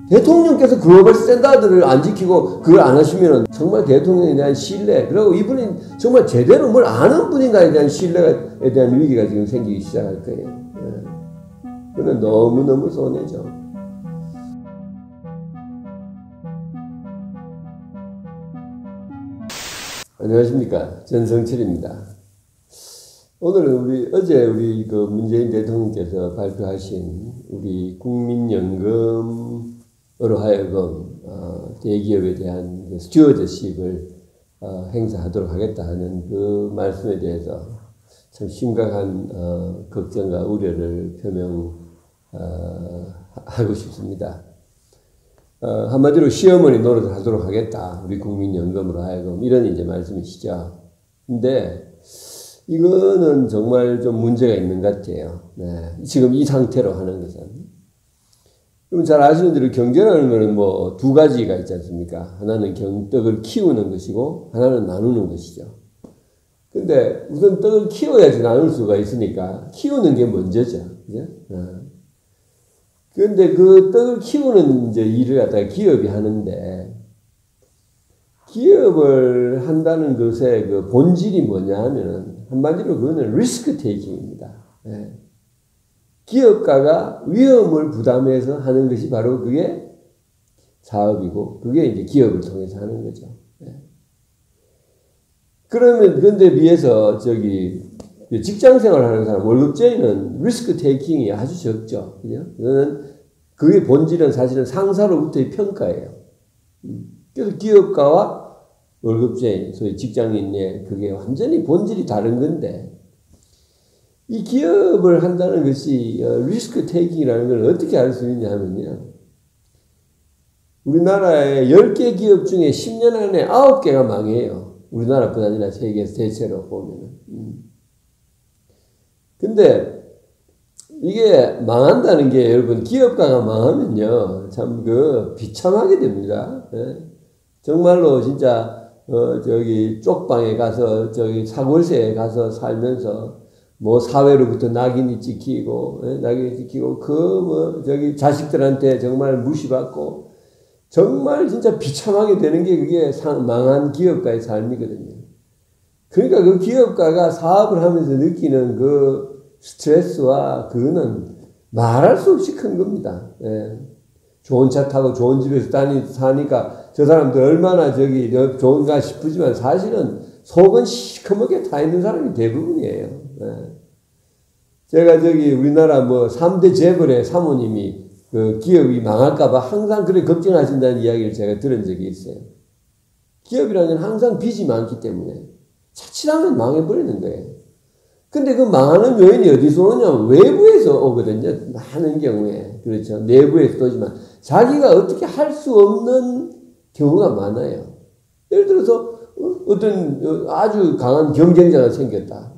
대통령께서 글로벌 스탠다드를 안 지키고 그걸 안 하시면 정말 대통령에 대한 신뢰, 그리고 이분이 정말 제대로 뭘 아는 분인가에 대한 신뢰에 대한 위기가 지금 생기기 시작할 거예요. 그건 너무너무 손해죠. 안녕하십니까. 전성철입니다. 오늘은 어제 우리 문재인 대통령께서 발표하신 우리 국민연금으로 하여금 대기업에 대한 스튜어드십을 행사하도록 하겠다 하는 그 말씀에 대해서 참 심각한 걱정과 우려를 표명하고 싶습니다. 한마디로 시어머니 노릇을 하도록 하겠다. 우리 국민연금으로 하여금 이런 이제 말씀이시죠. 근데 이거는 정말 좀 문제가 있는 것 같아요. 네. 지금 이 상태로 하는 것은. 그럼 잘 아시는 대로 경제라는 것은 뭐 두 가지가 있지 않습니까? 하나는 떡을 키우는 것이고 하나는 나누는 것이죠. 근데 우선 떡을 키워야지 나눌 수가 있으니까 키우는 게 먼저죠. 그죠? 그런데 그 떡을 키우는 이제 일을 갖다가 기업이 하는데, 기업을 한다는 것의 그 본질이 뭐냐 하면은, 한마디로 그거는 리스크 테이킹입니다. 예. 기업가가 위험을 부담해서 하는 것이 바로 그게 사업이고, 그게 이제 기업을 통해서 하는 거죠. 예. 그러면, 그런데 비해서 직장 생활 하는 사람, 월급쟁이는 리스크 테이킹이 아주 적죠. 그죠? 그게 본질은 사실은 상사로부터의 평가예요. 그래서 기업가와 월급쟁이, 소위 직장인의 그게 완전히 본질이 다른 건데, 이 기업을 한다는 것이 리스크 테이킹이라는 걸 어떻게 알 수 있냐 하면요. 우리나라의 10개 기업 중에 10년 안에 9개가 망해요. 우리나라뿐 아니라 세계에서 대체로 보면은. 근데 이게 망한다는 게 여러분 기업가가 망하면요 참 비참하게 됩니다. 예? 정말로 진짜 쪽방에 가서 사골세에 가서 살면서 뭐 사회로부터 낙인이 찍히고 자식들한테 정말 무시받고 정말 진짜 비참하게 되는 게 그게 망한 기업가의 삶이거든요. 그러니까 그 기업가가 사업을 하면서 느끼는 그 스트레스와 그거는 말할 수 없이 큰 겁니다. 예. 좋은 차 타고 좋은 집에서 사니까 저 사람들 얼마나 좋은가 싶지만 사실은 속은 시커멓게 타 있는 사람이 대부분이에요. 예. 제가 우리나라 3대 재벌의 사모님이 그 기업이 망할까봐 항상 그렇게 걱정하신다는 이야기를 제가 들은 적이 있어요. 기업이라는 건 항상 빚이 많기 때문에 자칫하면 망해버리는 거예요. 근데 그 망하는 요인이 어디서 오냐면 외부에서 오거든요. 많은 경우에. 그렇죠. 내부에서 오지만 자기가 어떻게 할 수 없는 경우가 많아요. 예를 들어서 어떤 아주 강한 경쟁자가 생겼다.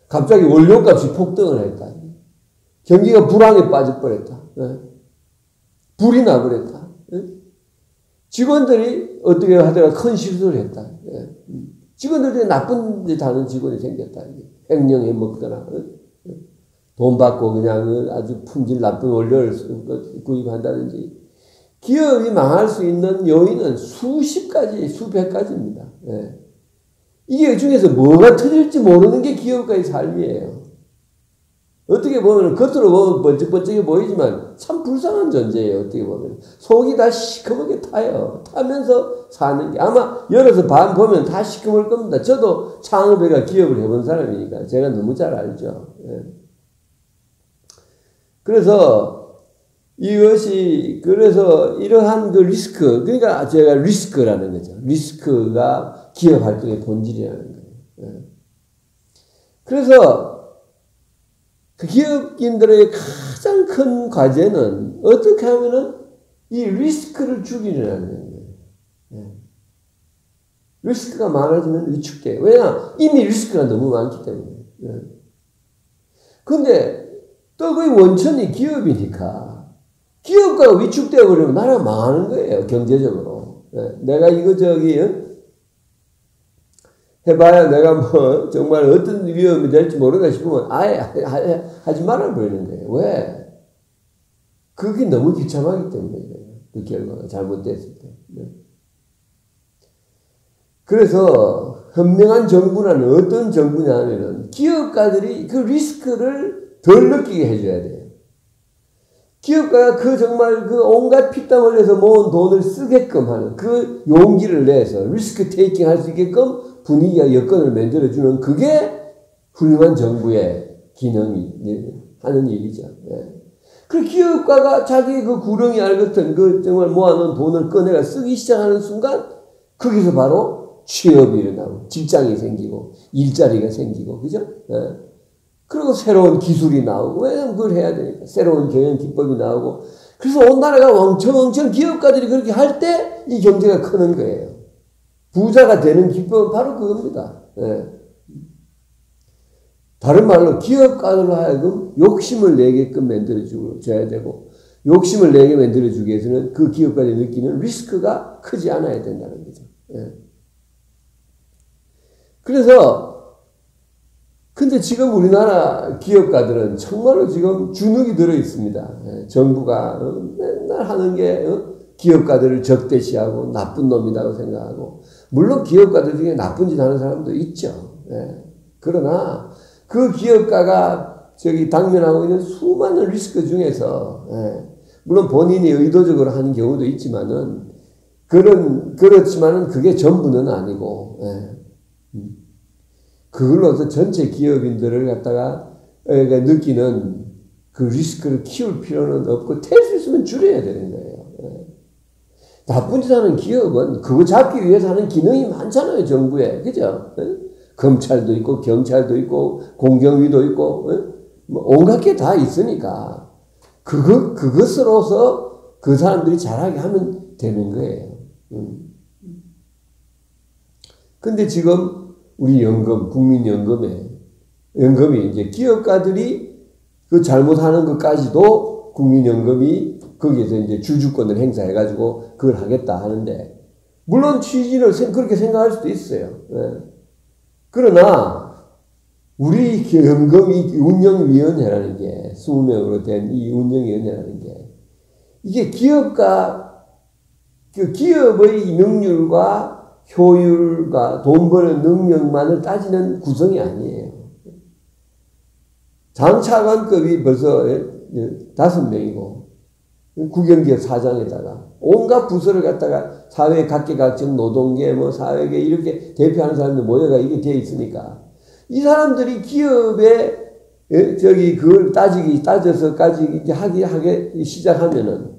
갑자기 원료값이 폭등을 했다. 경기가 불황에 빠져버렸다. 불이 나버렸다. 직원들이 어떻게 하다가 큰 실수를 했다. 직원들 중에 나쁜 짓 하는 직원이 생겼다. 횡령해 먹거나, 돈 받고 그냥 아주 품질 나쁜 원료를 구입한다든지. 기업이 망할 수 있는 요인은 수십 가지, 수백 가지입니다. 예. 이게 중에서 뭐가 터질지 모르는 게 기업가의 삶이에요. 어떻게 보면 겉으로 보면 번쩍번쩍해 보이지만 참 불쌍한 존재예요. 어떻게 보면 속이 다 시커멓게 타요. 타면서 사는 게 아마 열어서 보면 다 시커멀 겁니다. 저도 창업회가 기업을 해본 사람이니까 제가 너무 잘 알죠. 예. 그래서 이러한 그 리스크, 그러니까 제가 리스크라는 거죠. 리스크가 기업 활동의 본질이라는 거예요. 예. 그래서 그 기업인들의 가장 큰 과제는 어떻게 하면은 이 리스크를 줄이려는 거예요. 예. 리스크가 많아지면 위축돼요. 왜냐? 이미 리스크가 너무 많기 때문에. 예. 근데 떡의 원천이 기업이니까 기업가가 위축되어 버리면 나라가 망하는 거예요. 경제적으로. 예. 내가 이거 해봐야 내가 정말 어떤 위험이 될지 모르나 싶으면 아예 하지 말아버리는 거예요. 왜? 그게 너무 비참하기 때문에 그래요. 그 결과가 잘못됐을 때. 네. 그래서 현명한 정부라는 어떤 정부냐 하면은 기업가들이 그 리스크를 덜 느끼게 해줘야 돼요. 기업가가 그 정말 그 온갖 피땀 흘려서 모은 돈을 쓰게끔 하는 그 용기를 내서 리스크 테이킹 할 수 있게끔 분위기와 여건을 만들어주는 그게 훌륭한 정부의 기능이 하는 일이죠. 예. 그 기업가가 자기 그 구렁이 알 같은 그 정말 모아놓은 돈을 꺼내가 쓰기 시작하는 순간 거기서 바로 취업이 일어나고 직장이 생기고 일자리가 생기고 그죠? 예. 그리고 새로운 기술이 나오고 왜냐면 그걸 해야 되니까 새로운 경영 기법이 나오고 그래서 온 나라가 왕청 기업가들이 그렇게 할 때 이 경제가 크는 거예요. 부자가 되는 기법은 바로 그겁니다. 예. 다른 말로 기업가들로 하여금 욕심을 내게끔 만들어줘야 되고 욕심을 내게 만들어주기 위해서는 그 기업가들이 느끼는 리스크가 크지 않아야 된다는 거죠. 예. 그래서 근데 지금 우리나라 기업가들은 정말로 지금 주눅이 들어 있습니다. 예. 정부가 맨날 하는 게 기업가들을 적대시하고 나쁜 놈이라고 생각하고 물론 기업가들 중에 나쁜 짓 하는 사람도 있죠. 예. 그러나 그 기업가가 당면하고 있는 수많은 리스크 중에서, 예, 물론 본인이 의도적으로 하는 경우도 있지만은, 그렇지만은 그게 전부는 아니고, 예. 그걸로서 전체 기업인들을 갖다가 느끼는 그 리스크를 키울 필요는 없고, 될 수 있으면 줄여야 되는 거예요. 예. 나쁜 짓 하는 기업은 그거 잡기 위해서 하는 기능이 많잖아요, 정부에. 그죠? 예? 검찰도 있고 경찰도 있고 공경위도 있고 뭐 온갖 게 다 있으니까 그것으로서 그 사람들이 잘하게 하면 되는 거예요. 근데 지금 우리 국민연금이 이제 기업가들이 그 잘못하는 것까지도 국민연금이 거기에서 이제 주주권을 행사해가지고 그걸 하겠다 하는데 물론 취지를 그렇게 생각할 수도 있어요. 예. 그러나 우리 연금이 운영위원회라는 게 20명으로 된 이 운영위원회라는 게 이게 기업의 능률과 효율과 돈 버는 능력만을 따지는 구성이 아니에요. 장차관급이 벌써 5명이고 국영기업 사장에다가 온갖 부서를 갖다가 사회 각계각층 노동계 뭐 사회계 이렇게 대표하는 사람들 모여가 이게 돼 있으니까 이 사람들이 기업에 그걸 따져서까지 이제 하기 시작하면은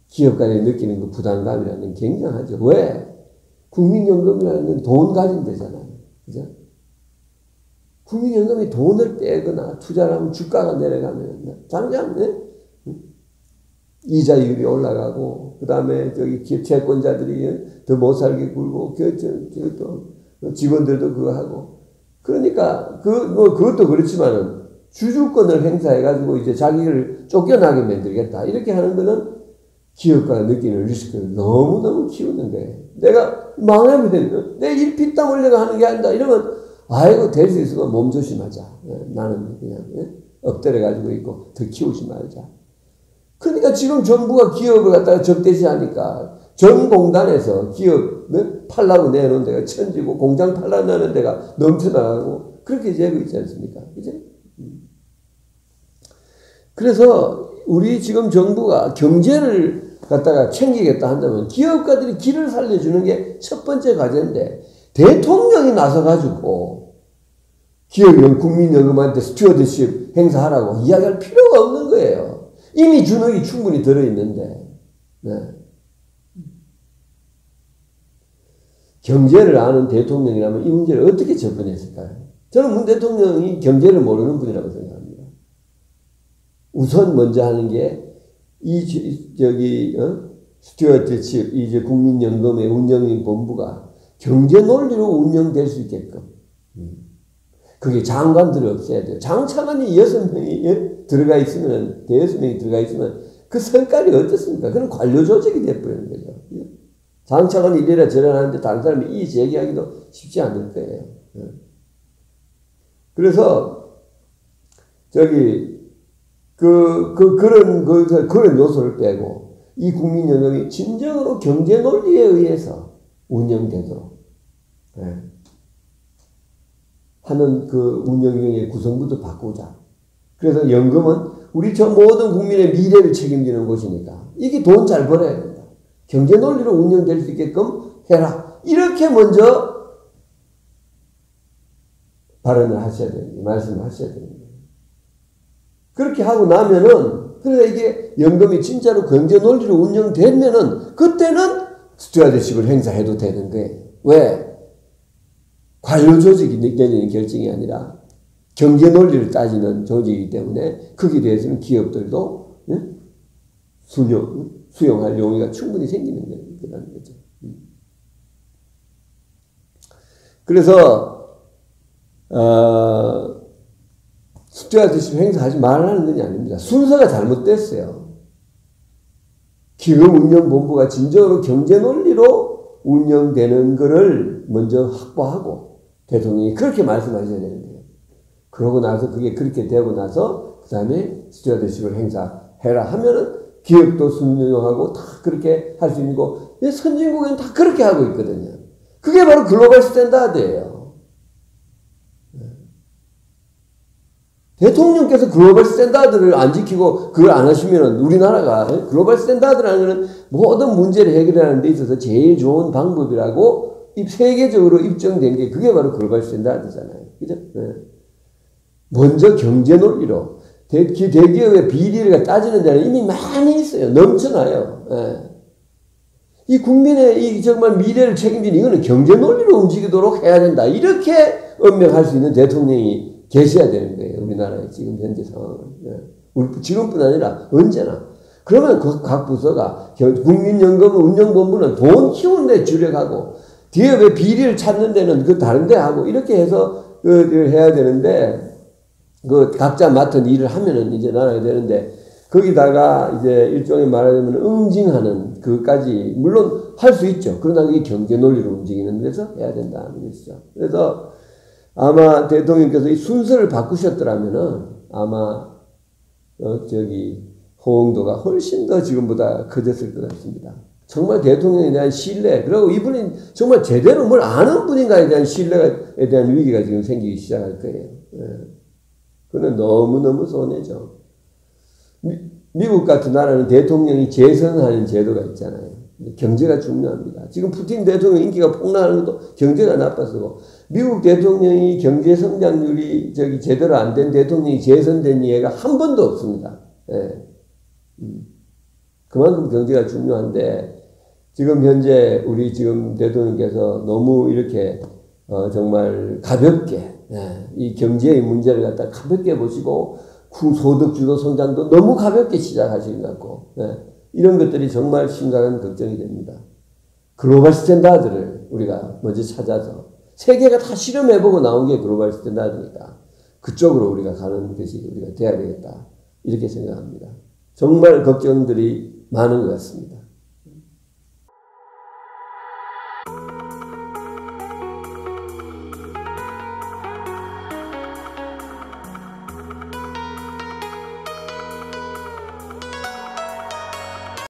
기업가들이 느끼는 그 부담감이라는 게 굉장하죠. 왜? 국민연금이라는 건 돈 가진 데잖아요. 그죠? 국민연금이 돈을 떼거나 투자를 하면 주가가 내려가면 당장 이자율이 올라가고, 그 다음에 채권자들이 더 못 살게 굴고, 또 직원들도 그거 하고. 그러니까, 그것도 그렇지만은, 주주권을 행사해가지고 이제 자기를 쫓겨나게 만들겠다. 이렇게 하는 거는 기업가가 느끼는 리스크를 너무너무 키우는 거예요. 내가 망하면, 내 일 피땀 흘려가 하는 게 아니다. 이러면, 아이고, 될 수 있으면 몸 조심하자. 나는 그냥, 엎드려가지고 있고, 더 키우지 말자. 그러니까 지금 정부가 기업을 갖다가 적대시하니까 전 공단에서 기업 팔라고 내놓은 데가 천지고 공장 팔라고 내놓은 데가 넘쳐나가고 그렇게 되고 있지 않습니까? 이제 그래서 우리 지금 정부가 경제를 갖다가 챙기겠다 한다면 기업가들이 길을 살려주는 게 첫 번째 과제인데 대통령이 나서가지고 기업연 국민연금한테 스튜어드십 행사하라고 이야기할 필요가 없는 거예요. 이미 주눅이 충분히 들어있는데, 네. 경제를 아는 대통령이라면 이 문제를 어떻게 접근했을까요? 저는 문 대통령이 경제를 모르는 분이라고 생각합니다. 우선 먼저 하는 게, 스튜어드십, 이제 국민연금의 운영인 본부가 경제 논리로 운영될 수 있게끔, 그게 장관들을 없애야 돼요. 장차관이 6명이 들어가 있으면, 대여섯 명이 들어가 있으면 그 성깔이 어떻습니까? 그런 관료 조직이 돼버리는 거죠. 장차관이 이래라 저래라 하는데 다른 사람이 이의 제기하기도 쉽지 않을 거예요. 그래서 그런 요소를 빼고 이 국민연금이 진정으로 경제 논리에 의해서 운영되도록 하는 그 운영의 구성부터 바꾸자. 그래서 연금은 우리 저 모든 국민의 미래를 책임지는 곳이니까 이게 돈 잘 벌어야 된다. 경제 논리로 운영될 수 있게끔 해라. 이렇게 먼저 발언을 하셔야 됩니다. 말씀을 하셔야 됩니다. 그렇게 하고 나면은, 그래서 이게 연금이 진짜로 경제 논리로 운영되면은, 그때는 스튜어드십을 행사해도 되는 거예요. 왜? 관료 조직이 내리는 결정이 아니라 경제 논리를 따지는 조직이기 때문에 거기에 대해서는 기업들도 수용할 용의가 충분히 생기는 거죠. 그래서 스튜어드십 행사하지 말라는 건 아닙니다. 순서가 잘못됐어요. 기금운용본부가 진정으로 경제 논리로 운영되는 것을 먼저 확보하고 대통령이 그렇게 말씀하셔야 되는 거예요. 그러고 나서 그게 그렇게 되고 나서 그 다음에 스튜어드십을 행사해라 하면은 기업도 순응하고 다 그렇게 할 수 있는 거 선진국은 다 그렇게 하고 있거든요. 그게 바로 글로벌 스탠다드예요. 대통령께서 글로벌 스탠다드를 안 지키고 그걸 안 하시면 우리나라가 글로벌 스탠다드라는 것은 모든 문제를 해결하는 데 있어서 제일 좋은 방법이라고 세계적으로 입증된 게 그게 바로 글로벌 스탠다드잖아요. 그죠? 먼저 경제 논리로 대기업의 비리를 따지는 데는 이미 많이 있어요. 넘쳐나요. 이 국민의 이 정말 미래를 책임지는 이거는 경제 논리로 움직이도록 해야 된다. 이렇게 엄명할 수 있는 대통령이 계셔야 되는 거예요. 우리나라의 지금 현재 상황은. 지금뿐 아니라 언제나. 그러면 각 부서가 국민연금 운영본부는 돈 키우는 데 주력하고 기업의 비리를 찾는 데는 그 다른 데 하고 이렇게 해서 해야 되는데 그 각자 맡은 일을 하면은 이제 나라가 되는데 거기다가 이제 일종의 말하자면 응징하는 그까지 물론 할 수 있죠. 그러나 그게 경제 논리로 움직이는 데서 해야 된다는 것이죠. 그래서 아마 대통령께서 이 순서를 바꾸셨더라면은 아마 호응도가 훨씬 더 지금보다 커졌을 것 같습니다. 정말 대통령에 대한 신뢰, 그리고 이분이 정말 제대로 뭘 아는 분인가에 대한 신뢰에 대한 위기가 지금 생기기 시작할 거예요. 그건 너무너무 손해죠. 미국 같은 나라는 대통령이 재선하는 제도가 있잖아요. 경제가 중요합니다. 지금 푸틴 대통령 인기가 폭락하는 것도 경제가 나빠서 미국 대통령이 경제 성장률이 제대로 안 된 대통령이 재선된 예가 한 번도 없습니다. 그만큼 경제가 중요한데 지금 현재 우리 지금 대통령께서 너무 이렇게 정말 가볍게 이 경제의 문제를 갖다 가볍게 보시고 소득주도 성장도 너무 가볍게 시작하시는 것 같고 이런 것들이 정말 심각한 걱정이 됩니다. 글로벌 스탠다드를 우리가 먼저 찾아서 세계가 다 실험해보고 나온 게 글로벌 스탠다드니까 그쪽으로 우리가 가는 것이 우리가 돼야 되겠다 이렇게 생각합니다. 정말 걱정들이 많은 것 같습니다.